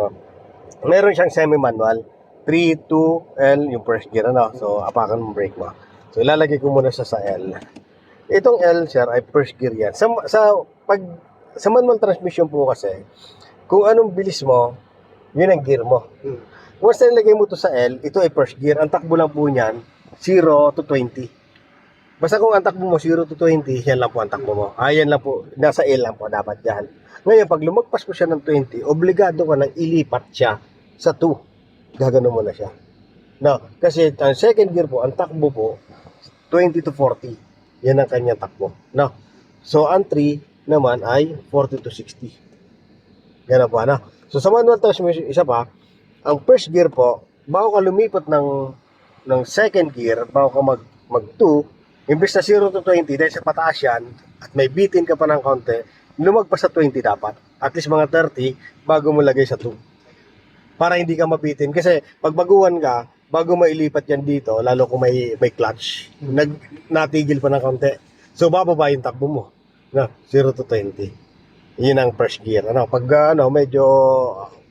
ano. Meron siyang semi-manual. 3, 2, L, yung first gear, ano. So, apakan mo brake mo. So, ilalagay ko muna siya sa L. Itong L, sir, ay first gear yan. Sa manual transmission po kasi, kung anong bilis mo, yun ang gear mo. Once na nilagay mo to sa L, ito ay first gear. Ang takbo lang po niyan, 0 to 20. Basta kung ang takbo mo 0 to 20, yan lang po ang takbo mo. Yan lang po, nasa L lang po dapat yan. Ngayon, pag lumagpas mo siya ng 20, obligado ka nang ilipat siya sa 2. Gagano mo na siya. No, kasi ang second gear po, ang takbo po, 20 to 40. Yan ang kanyang takbo. No. So, ang 3 naman ay 40 to 60. Ganun po, ano? So, sa manual transmission, isa pa, ang first gear po, bago ka lumipat ng second gear, bago ka mag 2, imbes na 0 to 20, dahil sa pataas yan, at may bitin ka pa ng konti, lumagpas sa 20 dapat. At least mga 30, bago mo lagay sa 2. Para hindi ka mabitin. Kasi pag baguhan ka, bago mailipat yan dito, lalo kung may clutch, natigil pa ng konti. So, bababa yung takbo mo. No, 0 to 20. Yun ang first gear. Ano, pag medyo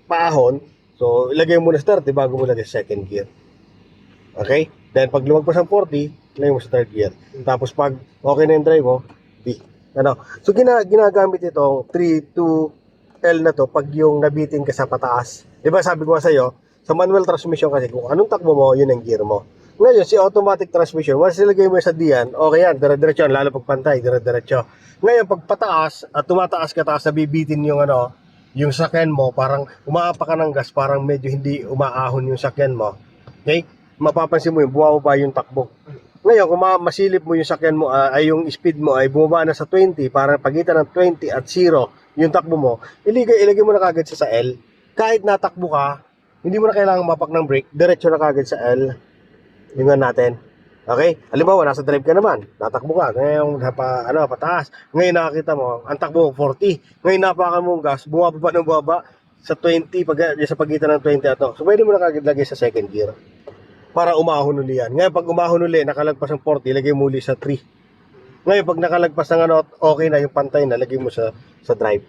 paahon, so, ilagay mo na sa 30 bago mo lagay sa second gear. Okay? Then, pag lumagpas ang 40, ilagay mo sa third gear. Tapos, pag okay na yung drive mo, D. Ano? So, ginagamit itong 3, 2, L na to pag yung nabitin ka sa pataas. Diba sabi ko sa iyo, sa manual transmission kasi kung anong takbo mo, yun ang gear mo. Ngayon, si automatic transmission, once ilagay mo sa D yan, okay yan, dire-diretso, lalo pag pantay, dire-diretso. Ngayon, pag pataas at tumataas ka taas, nabibitin yung yung sakyan mo, parang umaapa ka ng gas, parang medyo hindi umaahon yung sakyan mo. Okay? Mapapansin mo yung bumababa yung takbo. Ngayon, kung masilip mo yung sakyan mo, ay yung speed mo ay bumaba na sa 20, para pagitan ng 20 at 0, yung takbo mo, ilagay mo na kagad sa L. Kahit natakbo ka, hindi mo na kailangan mapak ng brake, diretso na kagad sa L. Tingnan natin. Okay? Halimbawa, nasa drive ka naman, natakbo ka, ngayon pataas. Ngayon nakakita mo, ang takbo mo 40. Ngayon napakan mo ang gas, bumababa ng bumaba sa 20, sa pagitan ng 20 at so pwede mo na kagad lagay sa second gear para umahon uli yan. Ngayon, pag umahon uli, nakalagpas ng 40, lagay mo uli sa 3. Ngayon, pag nakalagpas ng okay na, yung pantay na, lagay mo sa drive.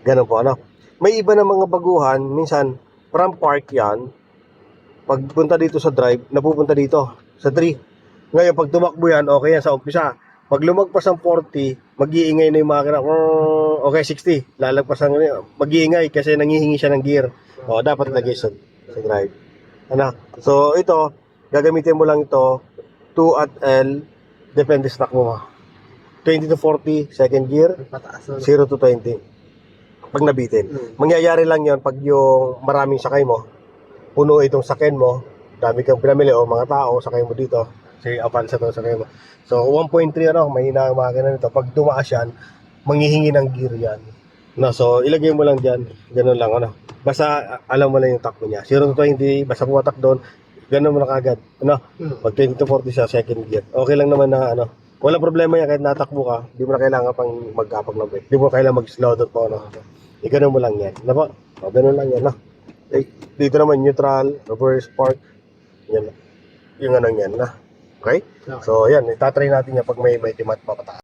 Ganun po, ano. May iba na mga baguhan, minsan, from park yan, pagpunta dito sa drive, napupunta dito, sa 3. Ngayon, pag tumakbo yan, okay yan sa umpisa. Pag lumagpas ng 40, mag-iingay na yung makina. Okay, 60. Lalagpas ng mag-iingay kasi nangihingi siya ng gear. O, dapat lagay sa drive. Ano? So, ito, gagamitin mo lang ito, 2 at L, depende sa takbo mo. 20 to 40, second gear, 0 to 20. Pag nabitin. Mangyayari lang yon pag yung maraming sakay mo, puno itong sakyan mo, dami kang pinamili o mga tao, sakay mo dito. Say, Avanza to sakay mo. So, 1.3, mahina ang makina nito. Pag tumaas yan, manghihingi ng gear yan. No, so, ilagay mo lang dyan. Ganun lang, Basta, alam mo lang yung takbo niya. 0 to 20, basta pumatak doon, ganun mo na kagad. Pag 20 to 40 siya, second gear. Okay lang naman na, walang problema yan kahit natakbo ka, di mo na kailangan pang magkapag ng brake. Di mo kailangan mag-slow down po, ganun mo lang yan. Ganun lang yan, Dito naman, neutral, reverse, park. Yan. Yung yan, Okay? So, yan, itatry natin yan pag may timat papataas.